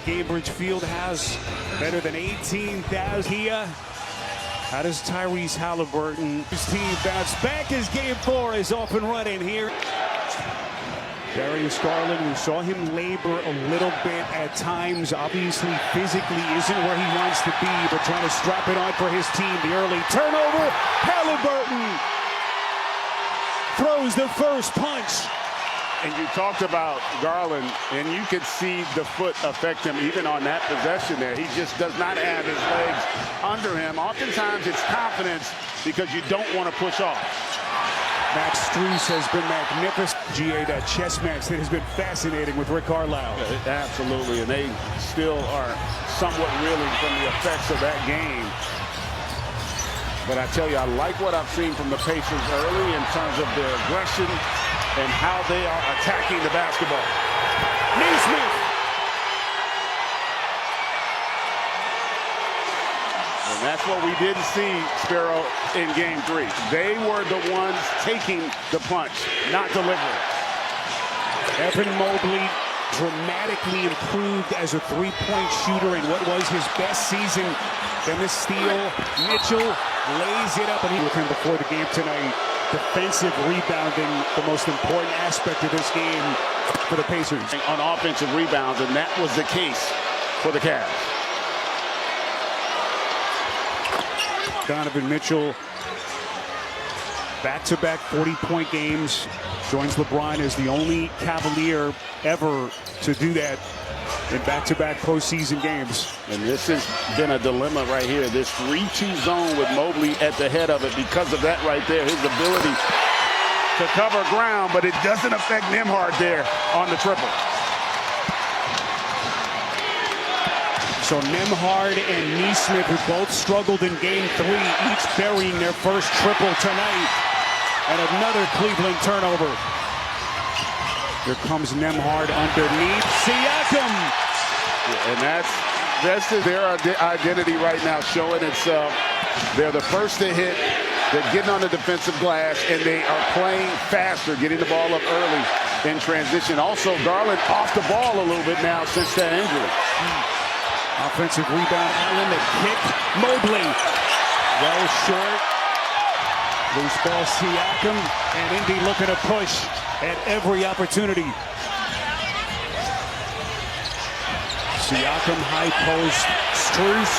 Gainbridge Field has better than 18,000 here. How does Tyrese Halliburton, his team bounce back as game 4 is off and running here? Darius Garland, we saw him labor a little bit at times. Obviously, physically isn't where he wants to be, but trying to strap it on for his team. The early turnover. Halliburton throws the first punch. And you talked about Garland, and you could see the foot affect him even on that possession there. He just does not have his legs under him. Oftentimes it's confidence because you don't want to push off. Max Strus has been magnificent. GA, that chess match that has been fascinating with Rick Carlisle. Absolutely, and they still are somewhat reeling from the effects of that game. But I tell you, I like what I've seen from the Pacers early in terms of their aggression and how they are attacking the basketball. Neesmith. And that's what we didn't see, Sparrow, in game 3. They were the ones taking the punch, not delivering. Evan Mobley dramatically improved as a three-point shooter in what was his best season. Then the steal. Mitchell lays it up, and he with him before the game tonight. Defensive rebounding, the most important aspect of this game for the Pacers. On offensive rebounds, and that was the case for the Cavs. Donovan Mitchell, back-to-back 40-point games, joins LeBron as the only Cavalier ever to do that in back-to-back postseason games. And this has been a dilemma right here. This 3-2 zone with Mobley at the head of it because of that right there. His ability to cover ground, but it doesn't affect Nembhard there on the triple. So Nembhard and Neesmith, who both struggled in game 3, each burying their first triple tonight. And another Cleveland turnover. Here comes Nembhard underneath. Siakam! Yeah, and that's their identity right now, showing itself. They're the first to hit. They're getting on the defensive glass, and they are playing faster, getting the ball up early in transition. Also, Garland off the ball a little bit now since that injury. Offensive rebound, Allen, the kick. Mobley, well short. Loose ball, Siakam, and Indy looking to push at every opportunity. Siakam, high post, Strus,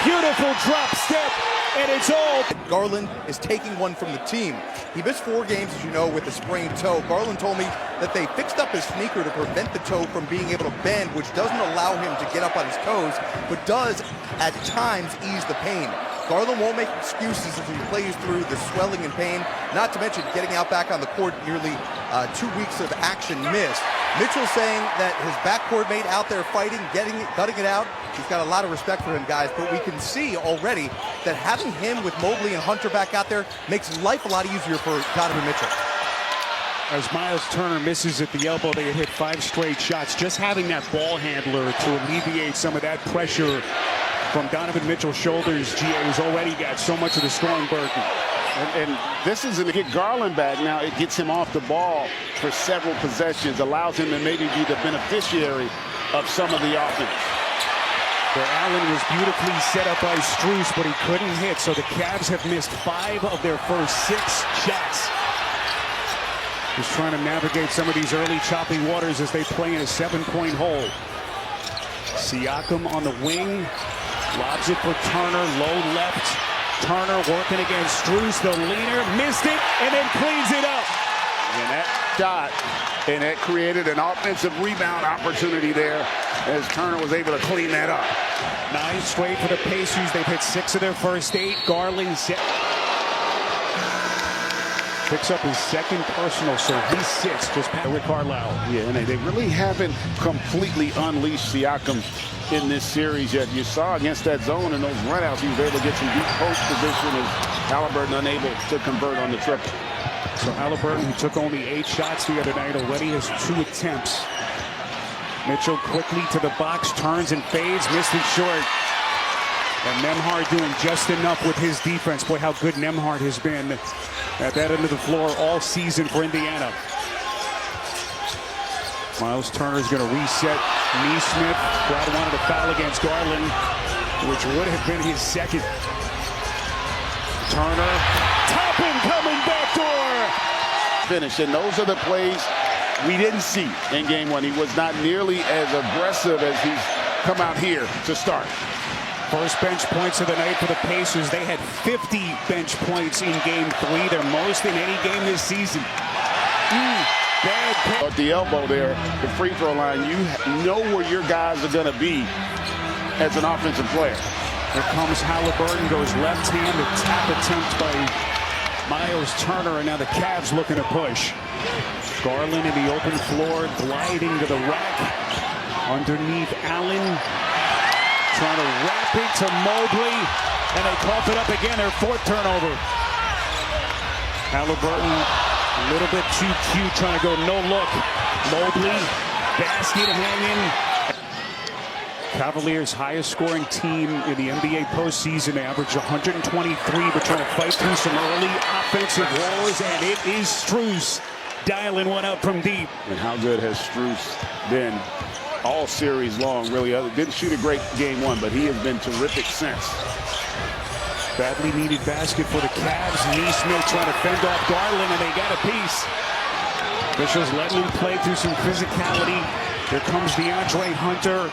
beautiful drop step, and it's all. Garland is taking one from the team. He missed 4 games, as you know, with a sprained toe. Garland told me that they fixed up his sneaker to prevent the toe from being able to bend, which doesn't allow him to get up on his toes, but does at times ease the pain. Garland won't make excuses as he plays through the swelling and pain, not to mention getting out back on the court, nearly 2 weeks of action missed. Mitchell saying that his backcourt mate out there fighting, gutting it out. He's got a lot of respect for him, guys, but we can see already that having him with Mobley and Hunter back out there makes life a lot easier for Donovan Mitchell. As Miles Turner misses at the elbow, they hit 5 straight shots. Just having that ball handler to alleviate some of that pressure from Donovan Mitchell's shoulders, GA has already got so much of the scoring burden. And this is to get Garland back now. It gets him off the ball for several possessions, allows him to maybe be the beneficiary of some of the offense. Where Allen was beautifully set up by Strus, but he couldn't hit. So the Cavs have missed 5 of their first 6 shots. Just trying to navigate some of these early choppy waters as they play in a 7-point hole. Siakam on the wing, lobs it for Turner, low left. Turner working against Strus, the leaner, missed it, and then cleans it up. And that shot, and it created an offensive rebound opportunity there as Turner was able to clean that up. 9 straight for the Pacers. They've hit 6 of their first 8. Garland picks up his 2nd personal, so he sits just past Rick Carlisle. Yeah, and they really haven't completely unleashed Siakam in this series yet. You saw against that zone and those runouts, he was able to get some deep post position as Halliburton unable to convert on the triple. So Halliburton, who took only 8 shots the other night, already has 2 attempts. Mitchell quickly to the box, turns and fades, missed it short. And Nembhard doing just enough with his defense. Boy, how good Nembhard has been at that end of the floor all season for Indiana. Miles Turner is going to reset Neesmith, Brad wanted a foul against Garland, which would have been his second. Turner, Toppin coming backdoor. Finish, and those are the plays we didn't see in game one. He was not nearly as aggressive as he's come out here to start. First bench points of the night for the Pacers. They had 50 bench points in game three, their most in any game this season. Bad pick. At the elbow there, the free throw line, you know where your guys are going to be as an offensive player. Here comes Halliburton, goes left hand, a tap attempt by Miles Turner, and now the Cavs looking to push. Garland in the open floor, gliding to the rack. Underneath Allen, trying to wrap it to Mobley, and they cough it up again, their fourth turnover. Halliburton, a little bit too cute, trying to go no look. Mobley, basket hanging. Cavaliers, highest scoring team in the NBA postseason, average 123, but trying to fight through some early offensive wars, and it is Strus dialing one up from deep. And how good has Strus been all series long? Really didn't shoot a great game one, but he has been terrific since. Badly needed basket for the Cavs. Neesmith trying to fend off Garland, and they got a piece. Officials letting him play through some physicality. Here comes DeAndre Hunter.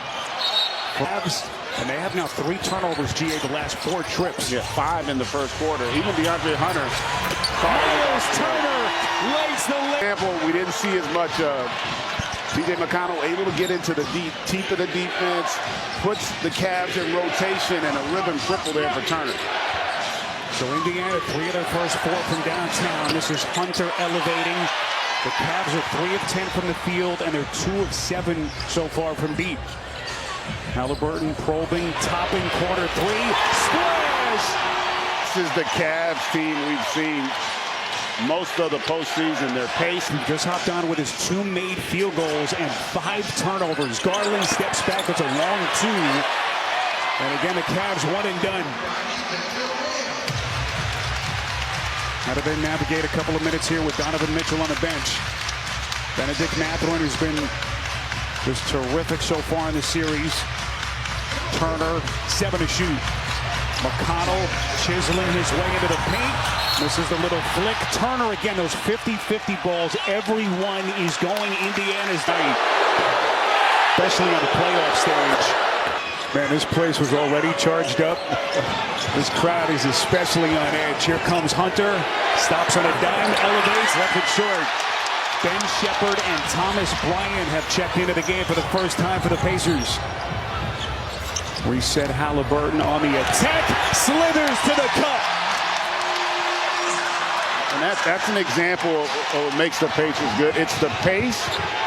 Cavs, and they have now 3 turnovers, GA, the last 4 trips. Yeah, 5 in the first quarter. Even DeAndre Hunter. Miles Turner lays the example, we didn't see as much T.J. McConnell able to get into the deep of the defense, puts the Cavs in rotation, and a rhythm triple there for Turner. So Indiana, 3 of their first 4 from downtown. This is Hunter elevating. The Cavs are 3 of 10 from the field, and they're 2 of 7 so far from deep. Halliburton probing, topping, corner 3, splash! This is the Cavs team we've seen most of the postseason. Their pace. He just hopped on with his 2 made field goals and 5 turnovers. Garland steps back, it's a long 2. And again, the Cavs 1 and done. How do they navigate a couple of minutes here with Donovan Mitchell on the bench? Benedict Mathurin has been just terrific so far in the series. Turner, 7 to shoot. McConnell chiseling his way into the paint. Misses the little flick. Turner again, those 50-50 balls. Everyone is going Indiana's way, especially on the playoff stage. Man, this place was already charged up. This crowd is especially on edge. Here comes Hunter. Stops on a dime, elevates, left it short. Ben Shepherd and Thomas Bryant have checked into the game for the first time for the Pacers. Reset Halliburton on the attack. Slithers to the cup. And that's an example of what makes the Pacers good. It's the pace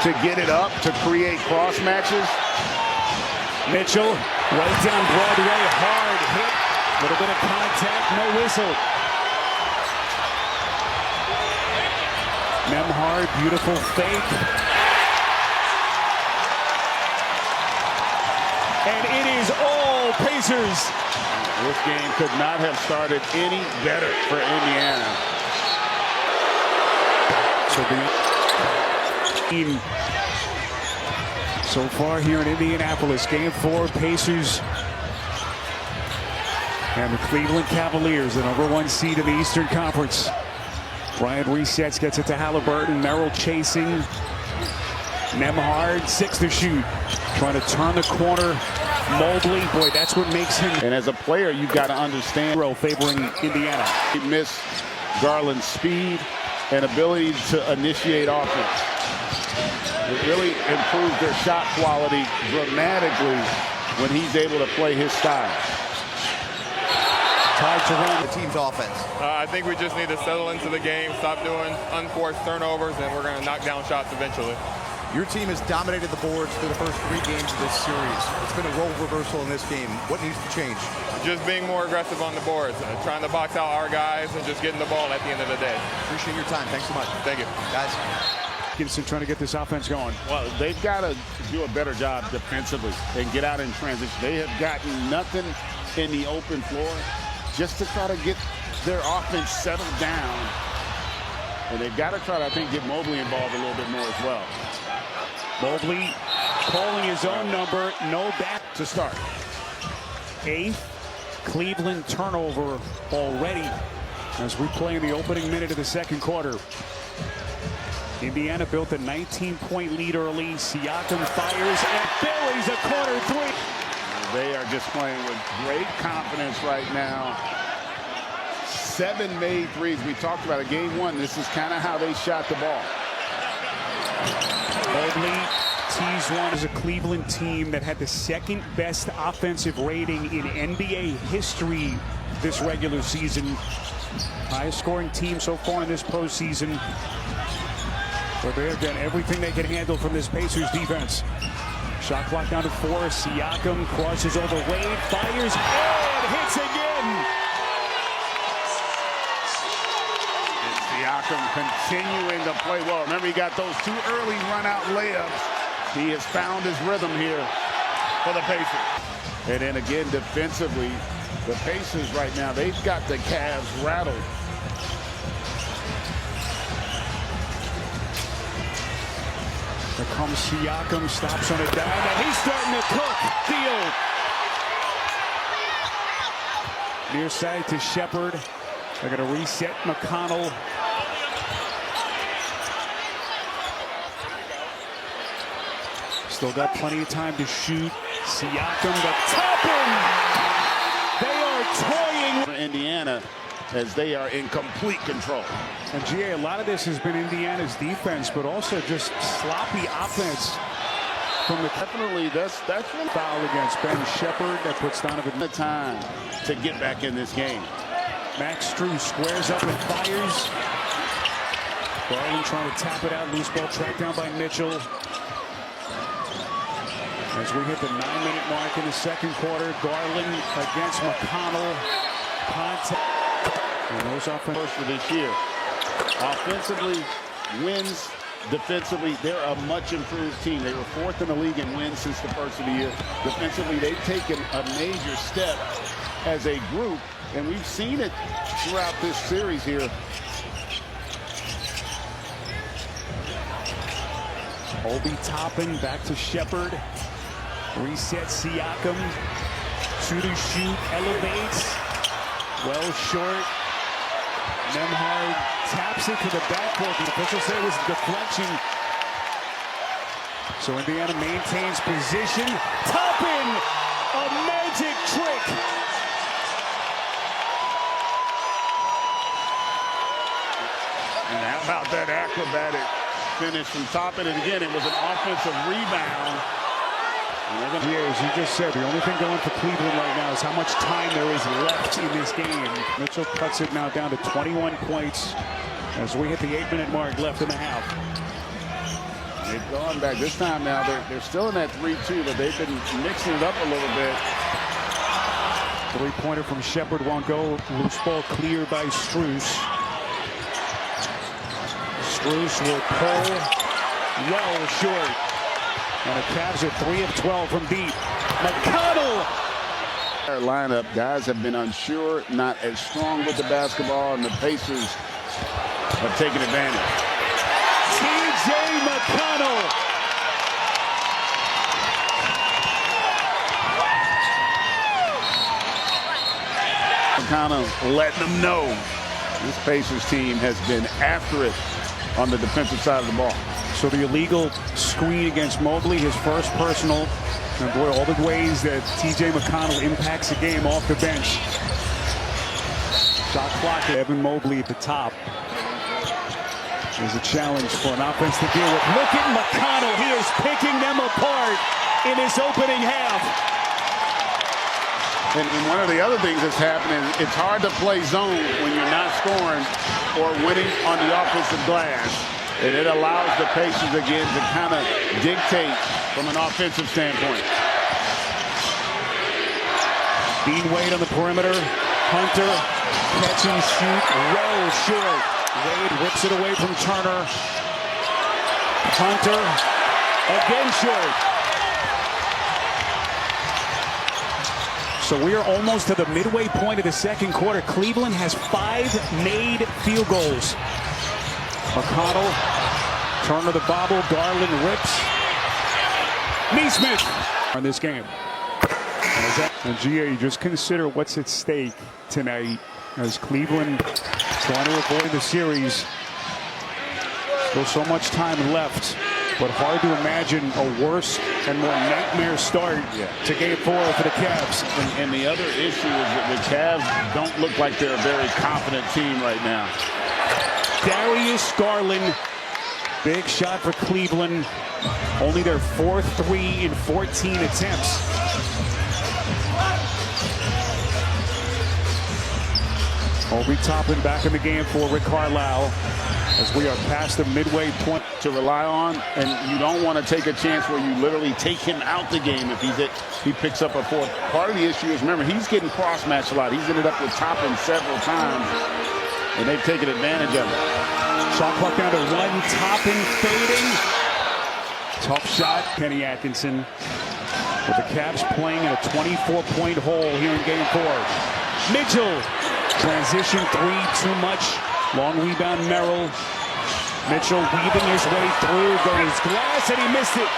to get it up, to create cross matches. Mitchell, right down Broadway, hard hit. A little bit of contact, no whistle. Nembhard, beautiful fake. And it is all Pacers. This game could not have started any better for Indiana. So the team so far here in Indianapolis, game 4, Pacers and the Cleveland Cavaliers, the #1 seed in the Eastern Conference. Bryant resets, gets it to Halliburton. Merrill chasing. Nembhard, 6 to shoot. Trying to turn the corner. Mobley, boy, that's what makes him. And as a player, you've got to understand. Favoring Indiana. He missed Garland's speed and ability to initiate offense. It really improved their shot quality dramatically when he's able to play his style. Tied to run The team's offense. I think we just need to settle into the game, stop doing unforced turnovers, and we're going to knock down shots eventually. Your team has dominated the boards through the first 3 games of this series. It's been a role reversal in this game. What needs to change? Just being more aggressive on the boards, trying to box out our guys and just getting the ball at the end of the day. Appreciate your time. Thanks so much. Thank you. Guys. Gibson trying to get this offense going. Well, they've got to do a better job defensively and get out in transition. They have gotten nothing in the open floor just to try to get their offense settled down. And they've got to try to, I think, get Mobley involved a little bit more as well. Mobley calling his own number. No back to start. 8th Cleveland turnover already as we play in the opening minute of the second quarter. Indiana built a 19-point lead early. Siakam fires and buries a corner three. They are just playing with great confidence right now. 7 made threes. We talked about it. Game 1. This is kind of how they shot the ball. Mobley tees one as a Cleveland team that had the second best offensive rating in NBA history this regular season. Highest scoring team so far in this postseason. But they have done everything they can handle from this Pacers defense. Shot clock down to 4. Siakam crosses over Wade, fires, and hits again. And Siakam continuing to play well. Remember, he got those 2 early run-out layups. He has found his rhythm here for the Pacers. And then again, defensively, the Pacers right now, they've got the Cavs rattled. Here comes Siakam, stops on a dime, and he's starting to cook. Field. Near side to Shepard. They're going to reset McConnell. Still got plenty of time to shoot. Siakam, the top-in. They are toying. For Indiana, as they are in complete control. And GA, a lot of this has been Indiana's defense, but also just sloppy offense from the Definitely, that's really foul against Ben Shepard that puts Donovan the time to get back in this game. Max Strus squares up and fires. Garland trying to tap it out. Loose ball tracked down by Mitchell. As we hit the 9-minute mark in the second quarter, Garland against McConnell. Contact. And those offense For this year, offensively, wins. Defensively, they're a much improved team. They were 4th in the league in wins since the first of the year. Defensively, they've taken a major step as a group, and we've seen it throughout this series here. Obi Toppin back to Shepard. Reset Siakam. 2 to shoot. Elevates. Well short. Nembhard taps it to the backcourt. The officials say it was a deflection. So Indiana maintains position. Toppin! A magic trick. And how about that acrobatic finish from Toppin? And again, it was an offensive rebound. Yeah, as you just said, the only thing going for Cleveland right now is how much time there is left in this game. Mitchell cuts it now down to 21 points as we hit the 8-minute mark left in the half. They've gone back. This time now, they're still in that 3-2, but they've been mixing it up a little bit. Three-pointer from Shepard won't go. Loose ball cleared by Strus. Strus will pull well short. And the Cavs are 3 of 12 from deep. McConnell! Our lineup, guys have been unsure, not as strong with the basketball, and the Pacers have taken advantage. TJ McConnell! McConnell letting them know this Pacers team has been after it on the defensive side of the ball. So the illegal screen against Mobley, his first personal. And boy, all the ways that TJ McConnell impacts the game off the bench. Shot clock, Evan Mobley at the top. There's a challenge for an offense to deal with. Look at McConnell. He is picking them apart in his opening half. And one of the other things that's happening, it's hard to play zone when you're not scoring or winning on the offensive glass. And it allows the Pacers again to kind of dictate from an offensive standpoint. Dean Wade on the perimeter. Hunter, catch and shoot, well short. Wade rips it away from Turner. Hunter, again short. So we are almost to the midway point of the second quarter. Cleveland has 5 made field goals. McConnell, Turner the bobble, Garland rips. Neesmith on this game. And GA, just consider what's at stake tonight as Cleveland trying to avoid the series. Still so much time left, but hard to imagine a worse and more nightmare start to Game 4 for the Cavs. And the other issue is that the Cavs don't look like they're a very confident team right now. Darius Garland, big shot for Cleveland. Only their fourth three in 14 attempts. Obi Toppin back in the game for Rick Carlisle as we are past the midway point to rely on, and you don't want to take a chance where you literally take him out the game if he picks up a fourth. Part of the issue is, remember, he's getting cross-matched a lot. He's ended up with Toppin several times, and they've taken advantage of it. Shot clock down to 1. Toppin fading. Tough shot. Kenny Atkinson with the Cavs playing in a 24-point hole here in Game 4. Mitchell. Transition three, too much. Long rebound, Merrill. Mitchell weaving his way through, goes glass, and he missed it.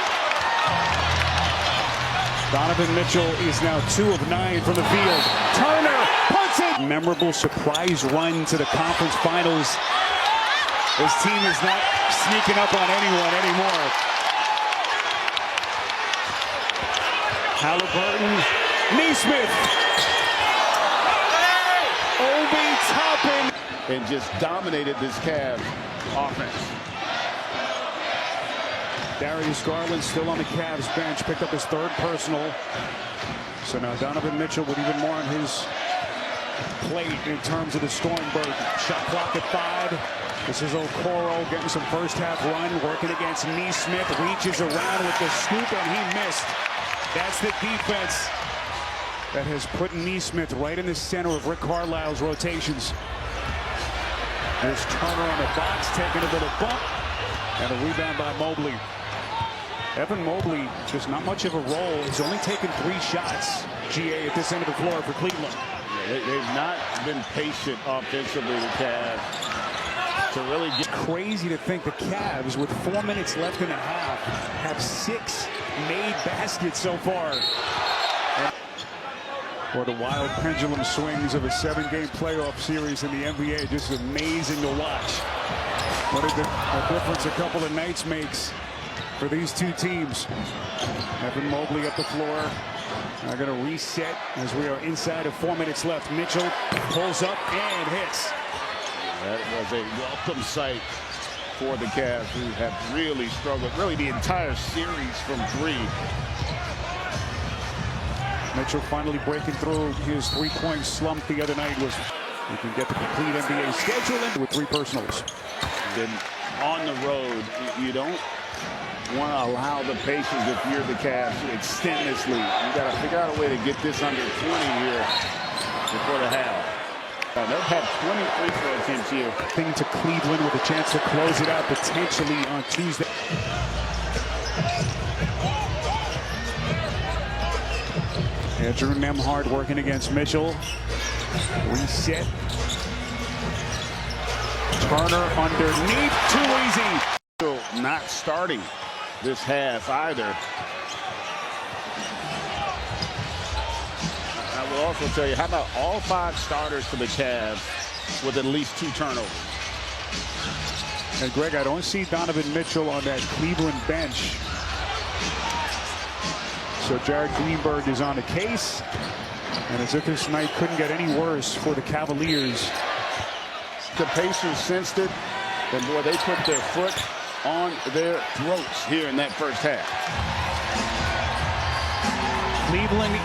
Donovan Mitchell is now 2 of 9 from the field. Turner puts it. Memorable surprise run to the conference finals. His team is not sneaking up on anyone anymore. Halliburton, Neesmith. Obi Toppin. And just dominated this Cavs offense. Darius Garland still on the Cavs bench, picked up his 3rd personal. So now Donovan Mitchell with even more on his plate in terms of the scoring burden. Shot clock at 5. This is Okoro getting some first half run, working against Neesmith. Reaches around with the scoop, and he missed. That's the defense that has put Neesmith right in the center of Rick Carlisle's rotations. There's Turner on the box, taking a little bump, and a rebound by Mobley. Evan Mobley, just not much of a role. He's only taken 3 shots, GA, at this end of the floor for Cleveland. Yeah, they've not been patient offensively, the Cavs, to really get. Crazy to think the Cavs, with 4 minutes left in the half, have 6 made baskets so far. Or the wild pendulum swings of a 7-game playoff series in the NBA. Just amazing to watch. What a difference a couple of nights makes for these two teams. Evan Mobley up the floor. Now going to reset as we are inside of 4 minutes left. Mitchell pulls up and hits. That was a welcome sight for the Cavs, who have really struggled, really the entire series from 3. Mitchell finally breaking through his 3-point slump the other night. We can get the complete NBA schedule in with 3 personals. Then on the road, you don't want to allow the Pacers, if you're the Cavs, to extend this lead. You got to figure out a way to get this under 20 here before the half. They'll have 20 free throw attempts here. Thing to Cleveland with a chance to close it out potentially on Tuesday. Andrew Nembhard working against Mitchell. Reset. Turner underneath. Too easy. Not starting this half either. I will also tell you, how about all 5 starters for the Cavs with at least 2 turnovers? And Greg, I don't see Donovan Mitchell on that Cleveland bench. So Jared Greenberg is on the case. And as if this night couldn't get any worse for the Cavaliers. The Pacers sensed it, and boy, they put their foot on their throats here in that first half. Cleveland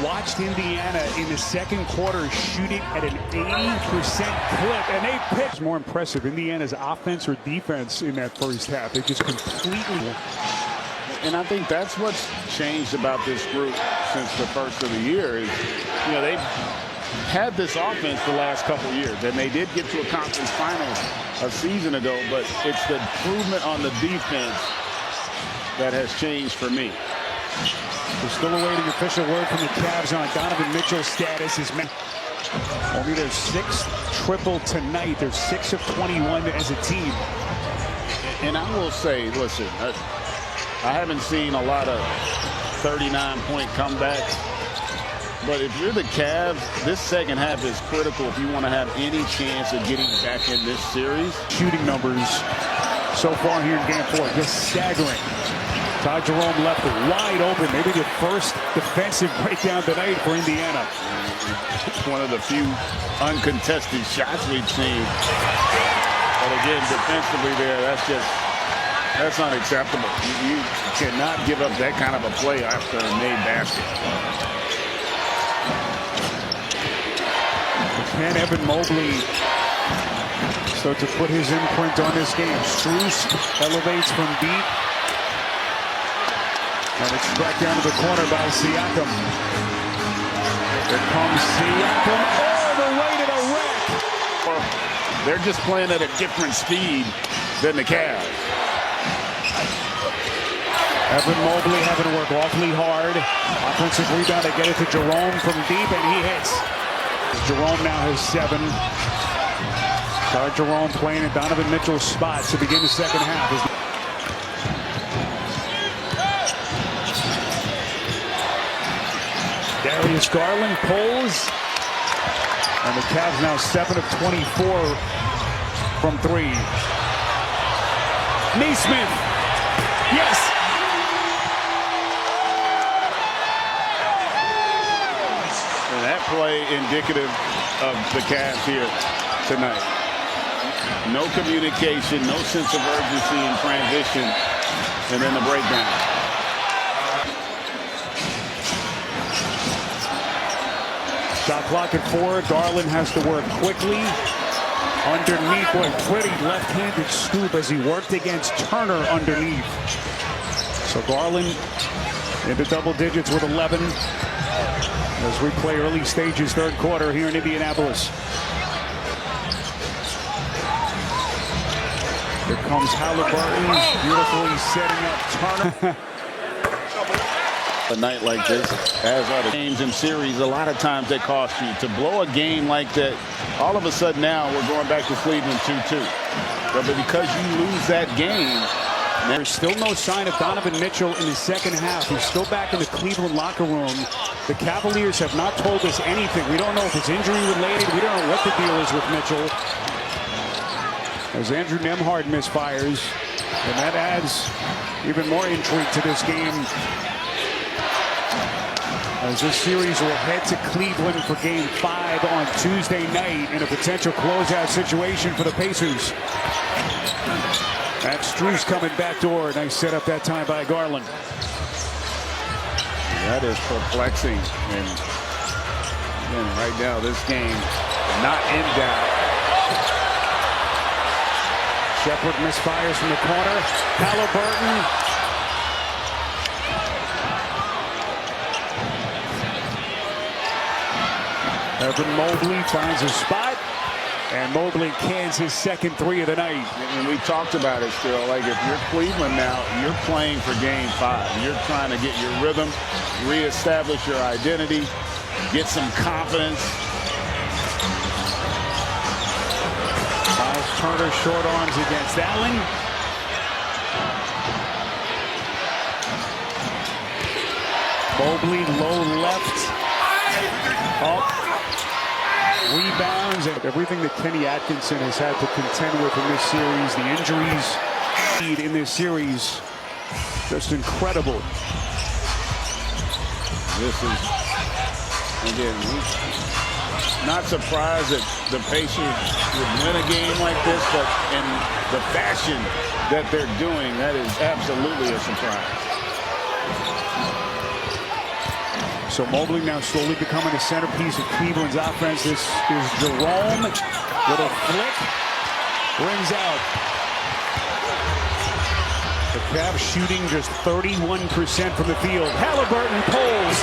watched Indiana in the second quarter shooting at an 80% clip, and they picked. More impressive, Indiana's offense or defense in that first half. They just completely. And I think that's what's changed about this group since the first of the year is, you know, they've had this offense the last couple years, and they did get to a conference finals a season ago, but it's the improvement on the defense that has changed for me. We're still awaiting official word from the Cavs on Donovan Mitchell's status. Only their 6th triple tonight. They're 6 of 21 as a team. And I will say, listen, I haven't seen a lot of 39-point comebacks. But if you're the Cavs, this second half is critical if you want to have any chance of getting back in this series. Shooting numbers so far here in Game 4, just staggering. Ty Jerome left wide open. Maybe the first defensive breakdown tonight for Indiana. It's one of the few uncontested shots we've seen. But again, defensively there, that's unacceptable. You cannot give up that kind of a play after a made basket. Can Evan Mobley start to put his imprint on this game? Strus elevates from deep. And it's back down to the corner by Siakam. Here comes Siakam all the way to the rack. They're just playing at a different speed than the Cavs. Evan Mobley having to work awfully hard. Offensive rebound to get it to Jerome from deep, and he hits. Jerome now has 7. Ty Jerome playing at Donovan Mitchell's spot to begin the second half. Darius Garland pulls, and the Cavs now 7 of 24 from 3. Naismith, yes. And that play indicative of the Cavs here tonight. No communication, no sense of urgency in transition, and then the breakdown. Shot clock at 4. Garland has to work quickly. Underneath, boy, pretty left-handed scoop as he worked against Turner underneath. So Garland into double digits with 11 as we play early stages, third quarter here in Indianapolis. Here comes Halliburton, beautifully setting up Turner. A night like this, as are the games and series, a lot of times they cost you. To blow a game like that, all of a sudden now we're going back to Cleveland 2-2. But because you lose that game, there's still no sign of Donovan Mitchell in the second half. He's still back in the Cleveland locker room. The Cavaliers have not told us anything. We don't know if it's injury related. We don't know what the deal is with Mitchell. As Andrew Nembhard misfires, and that adds even more intrigue to this game. As this series will head to Cleveland for Game 5 on Tuesday night in a potential closeout situation for the Pacers. That's Strus coming backdoor. Nice setup that time by Garland. That is perplexing. And right now, this game not in doubt. Shepard misfires from the corner. Halliburton. Evan Mobley finds a spot, and Mobley cans his second 3 of the night. And we talked about it still. Like, if you're Cleveland now, you're playing for Game 5. You're trying to get your rhythm, reestablish your identity, get some confidence. Miles Turner short arms against Allen. Mobley low left. Up. Rebounds and everything that Kenny Atkinson has had to contend with in this series. The injuries in this series, just incredible. This is, again, not surprised that the Pacers would win a game like this, but in the fashion that they're doing, that is absolutely a surprise. So Mobley now slowly becoming the centerpiece of Cleveland's offense. This is Jerome with a flick. Rings out. The Cavs shooting just 31% from the field. Halliburton pulls.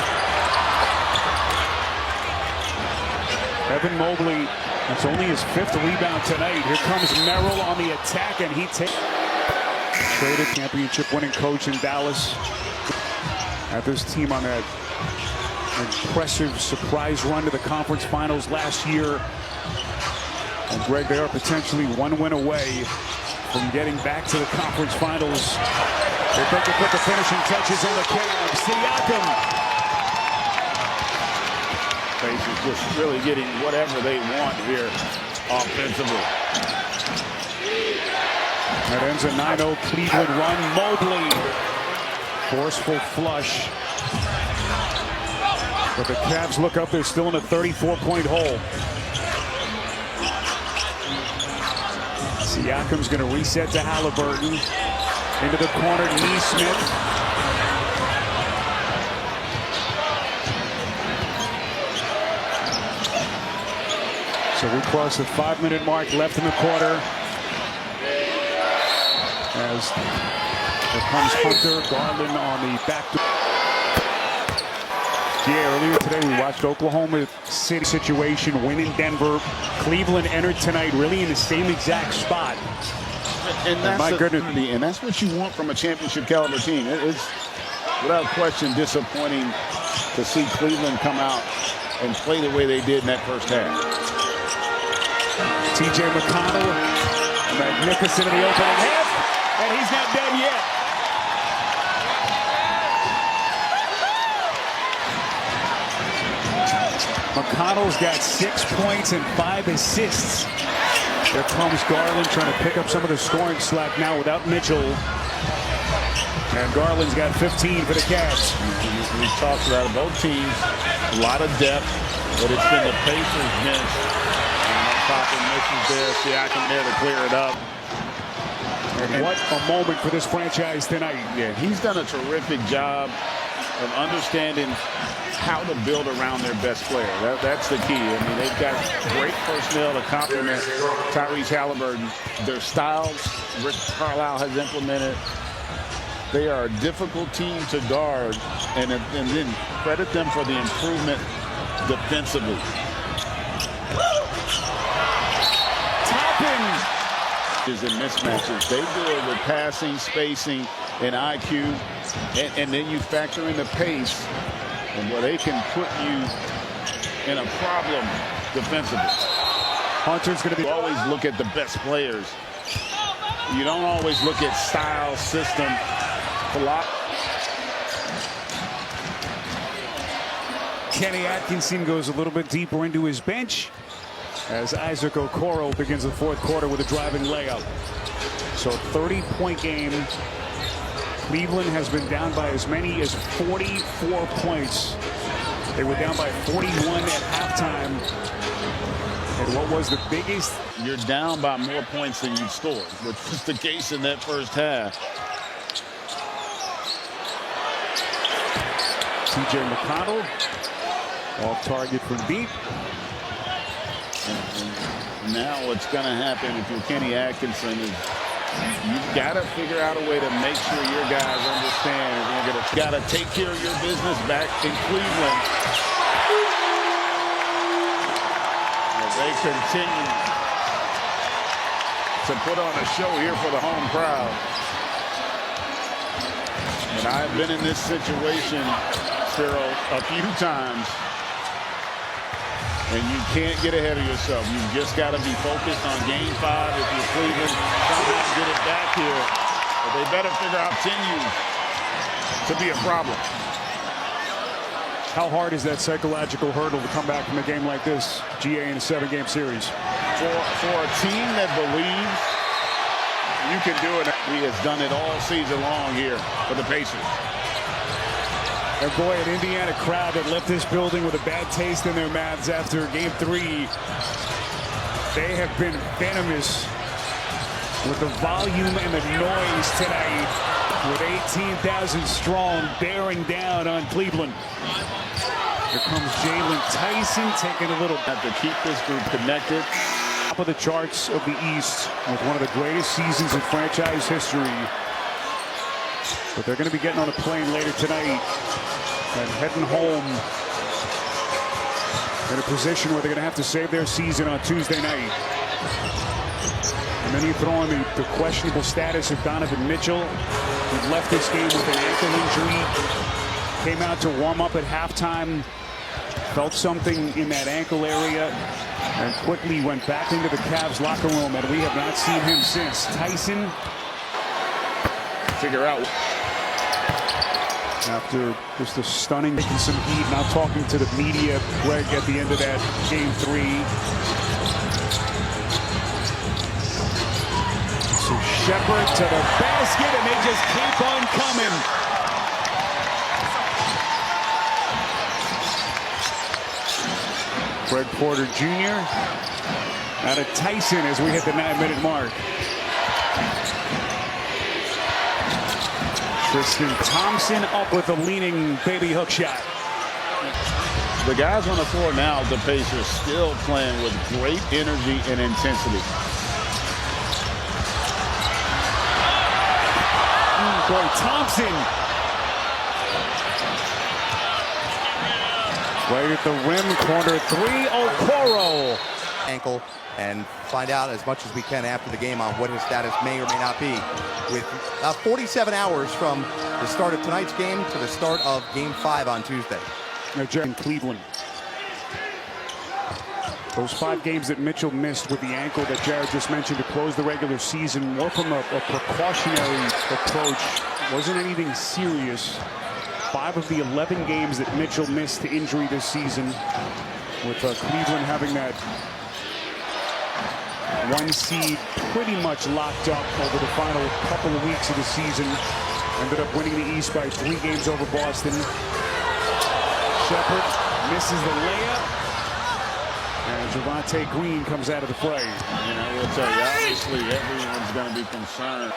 Evan Mobley, it's only his 5th rebound tonight. Here comes Merrill on the attack, and he takes. Traded championship winning coach in Dallas. At this team on that impressive surprise run to the conference finals last year. And Greg, they are potentially 1 win away from getting back to the conference finals They're going to put the finishing touches on the Cavs. Siakam. Pacers just really getting whatever they want here offensively. That ends a 9-0 Cleveland run. Mobley. Forceful flush. But the Cavs look up. They're still in a 34-point hole. Siakam's going to reset to Halliburton. Into the corner, Neesmith. So we cross the 5-minute mark left in the quarter. As here comes Hunter, Garland on the back door. Yeah, earlier today we watched Oklahoma City situation win in Denver. Cleveland entered tonight really in the same exact spot. And that's what you want from a championship caliber team. It's without question disappointing to see Cleveland come out and play the way they did in that first half. T.J. McConnell, magnificent in the opening half, and he's not done yet. McConnell's got 6 points and 5 assists. Here comes Garland trying to pick up some of the scoring slack now without Mitchell. And Garland's got 15 for the Cavs. We talked about both teams, a lot of depth, but it's been the Pacers bench. Popping misses there, Siakam there to clear it up. And what a moment for this franchise tonight. Yeah, he's done a terrific job of understanding how to build around their best player. That's the key. I mean, they've got great personnel to complement Tyrese Halliburton. Their styles, Rick Carlisle has implemented. They are a difficult team to guard, and then credit them for the improvement defensively. And mismatches. They do it with passing, spacing, and IQ, and then you factor in the pace and where they can put you in a problem defensively. Hunter's going to be always look at the best players. You don't always look at style, system, philosophy. Kenny Atkinson goes a little bit deeper into his bench as Isaac Okoro begins the fourth quarter with a driving layup. So 30-point game. Cleveland has been down by as many as 44 points. They were down by 41 at halftime. And what was the biggest? You're down by more points than you scored, which was the case in that first half. T.J. McConnell off target from deep. And now what's going to happen if you're Kenny Atkinson is you've got to figure out a way to make sure your guys understand you're got to take care of your business back in Cleveland. As they continue to put on a show here for the home crowd. And I've been in this situation, Spiro, a few times. And you can't get ahead of yourself. You've just got to be focused on Game 5 if you're Cleveland. Somehow get it back here. But they better figure out continue to be a problem. How hard is that psychological hurdle to come back from a game like this, GA, in a 7-game series? For a team that believes you can do it, he has done it all season long here for the Pacers. And boy, an Indiana crowd that left this building with a bad taste in their mouths after Game 3. They have been venomous with the volume and the noise tonight, with 18,000 strong bearing down on Cleveland. Here comes Jalen Tyson taking a little. Have to keep this group connected. Top of the charts of the East with one of the greatest seasons in franchise history. But they're going to be getting on a plane later tonight and heading home in a position where they're going to have to save their season on Tuesday night. And then you throw in the questionable status of Donovan Mitchell, who left this game with an ankle injury, came out to warm up at halftime, felt something in that ankle area, and quickly went back into the Cavs locker room, and we have not seen him since. Tyson. Figure out After just a stunning, taking some heat, now talking to the media, Greg, at the end of that game 3. So Shepard to the basket, and they just keep on coming. Fred Porter Jr. out of Tyson as we hit the 9-minute mark. Tristan Thompson up with a leaning baby hook shot. The guys on the floor now, the Pacers, still playing with great energy and intensity. Boy, Thompson. Right at the rim, corner 3, Okoro. Ankle, and find out as much as we can after the game on what his status may or may not be. With 47 hours from the start of tonight's game to the start of Game 5 on Tuesday. In Cleveland. Those 5 games that Mitchell missed with the ankle that Jared just mentioned to close the regular season, more from a precautionary approach. Wasn't anything serious. 5 of the 11 games that Mitchell missed to injury this season, with Cleveland having that 1 seed pretty much locked up over the final couple of weeks of the season. Ended up winning the East by 3 games over Boston. Shepard misses the layup, and Javonte Green comes out of the fray. And I will tell you, obviously, everyone's going to be concerned.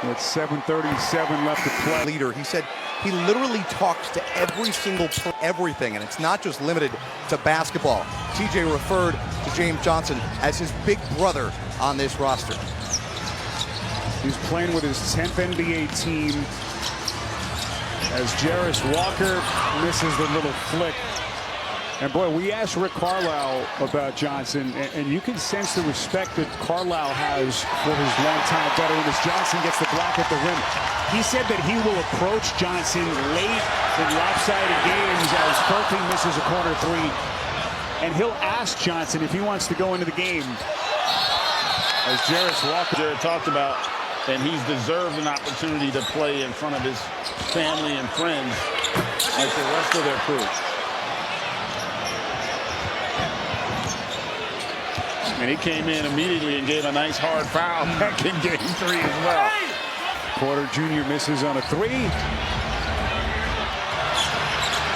With 7:37 left to play. Leader, he said he literally talks to every single everything, and it's not just limited to basketball. TJ referred to James Johnson as his big brother on this roster. He's playing with his 10th NBA team as Jarris Walker misses the little flick. And boy, we asked Rick Carlisle about Johnson, and you can sense the respect that Carlisle has for his longtime veteran as Johnson gets the block at the rim. He said that he will approach Johnson late in lopsided games as Berkeley misses a corner 3. And he'll ask Johnson if he wants to go into the game. As Jarris Walker talked about, and he's deserved an opportunity to play in front of his family and friends like the rest of their crew. And he came in immediately and gave a nice hard foul back in game 3 as well. Porter Jr. misses on a 3.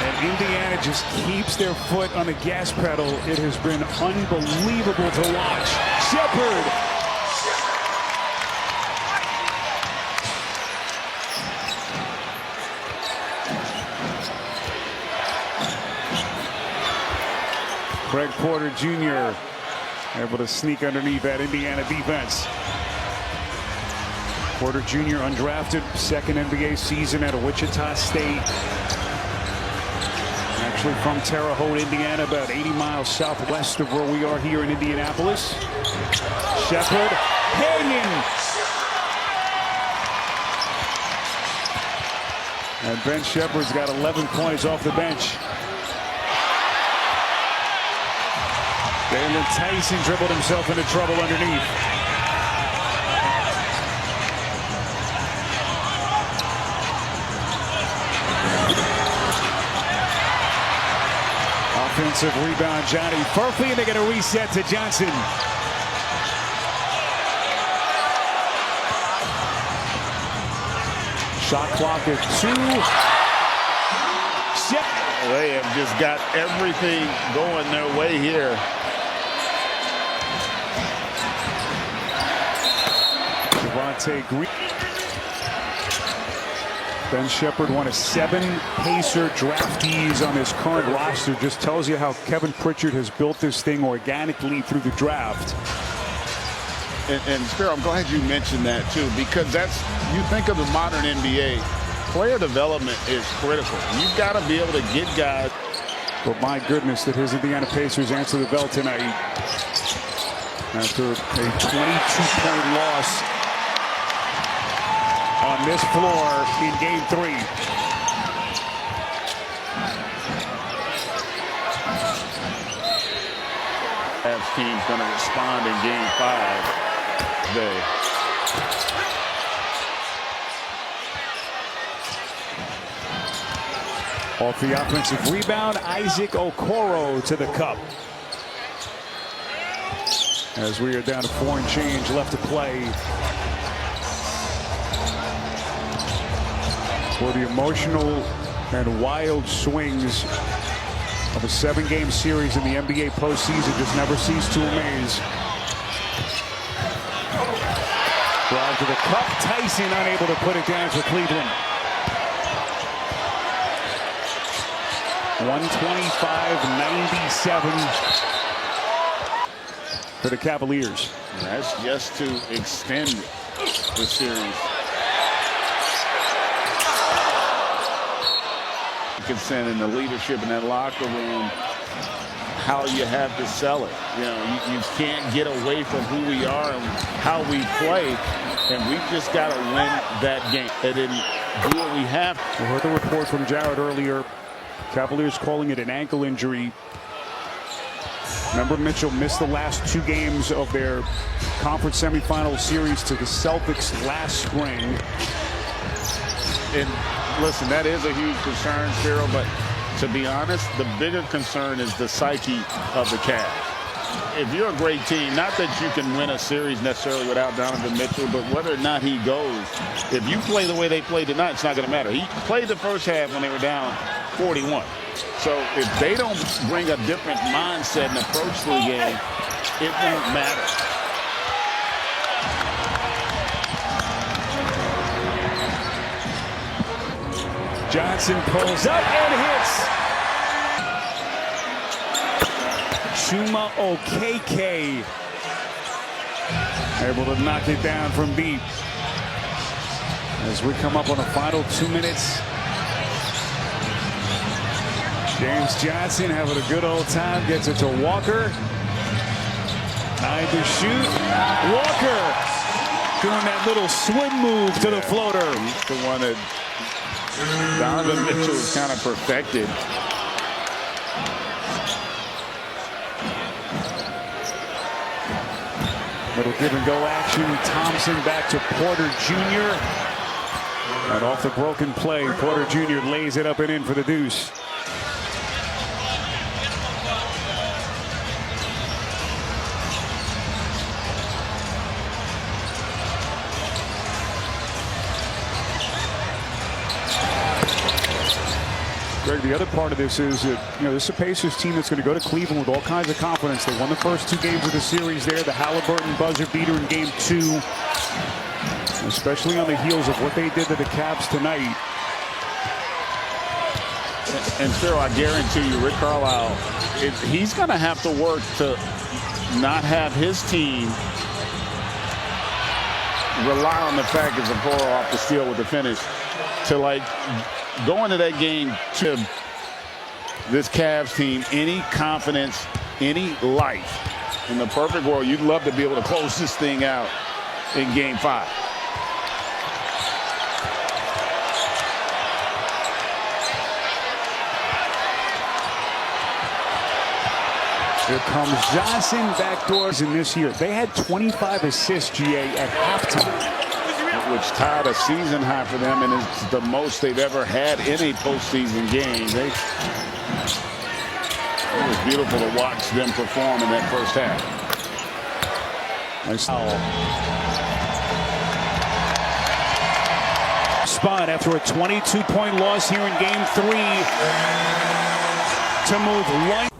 And Indiana just keeps their foot on the gas pedal. It has been unbelievable to watch. Shepard. Craig Porter Jr. able to sneak underneath that Indiana defense. Porter Jr. undrafted, 2nd NBA season at Wichita State. Actually from Terre Haute, Indiana, about 80 miles southwest of where we are here in Indianapolis. Shepard hanging. And Ben Shepard's got 11 points off the bench. Jalen Tyson dribbled himself into trouble underneath. Offensive rebound, Johnny Furphy, and they get a reset to Johnson. Shot clock at 2. They have just got everything going their way here. Javonte Green. Ben Shepard, one of 7 Pacer draftees on his current roster. Just tells you how Kevin Pritchard has built this thing organically through the draft. And Spiro, I'm glad you mentioned that too, because that's, you think of the modern NBA, player development is critical. You've got to be able to get guys. But my goodness, that his Indiana Pacers answer the bell tonight after a 22-point loss on this floor in game 3. Cavs team's going to respond in game 5 today. Off the offensive rebound, Isaac Okoro to the cup. As we are down to 4 and change left to play. For the emotional and wild swings of a 7-game series in the NBA postseason just never cease to amaze. Drive to the cup, Tyson unable to put it down for Cleveland. 125-97 for the Cavaliers. That's just to extend the series. Consent in the leadership in that locker room, how you have to sell it. You know, you can't get away from who we are and how we play, and we've just got to win that game and then do what we have. We heard the report from Jared earlier. Cavaliers calling it an ankle injury. Remember, Mitchell missed the last 2 games of their conference semifinal series to the Celtics last spring. And listen, that is a huge concern, Cyril, but to be honest, the bigger concern is the psyche of the Cavs. If you're a great team, not that you can win a series necessarily without Donovan Mitchell, but whether or not he goes, if you play the way they played tonight, it's not going to matter. He played the first half when they were down 41. So if they don't bring a different mindset and approach to the game, it won't matter. Johnson pulls up and hits. Chuma Okeke able to knock it down from deep. As we come up on the final 2 minutes. James Johnson having a good old time. Gets it to Walker. 9 to shoot. Walker doing that little swim move to the floater. He's the one that Donovan Mitchell is kind of perfected. Little give and go action. Thompson back to Porter Jr. And off the broken play, Porter Jr. lays it up and in for the deuce. Greg, the other part of this is that, this is a Pacers team that's going to go to Cleveland with all kinds of confidence. They won the first 2 games of the series there. The Halliburton buzzer beater in game 2. Especially on the heels of what they did to the Cavs tonight. And Phil, I guarantee you, Rick Carlisle, he's going to have to work to not have his team rely on the fact that Zaporo off the steal with the finish to go into that game to this Cavs team any confidence, any life. In the perfect world, you'd love to be able to close this thing out in game 5. Here comes Johnson, backdoors in this year. They had 25 assists, GA, at halftime. Which tied a season high for them, and it's the most they've ever had in a postseason game. It was beautiful to watch them perform in that first half. Nice foul. Spot after a 22-point loss here in game 3 to move 1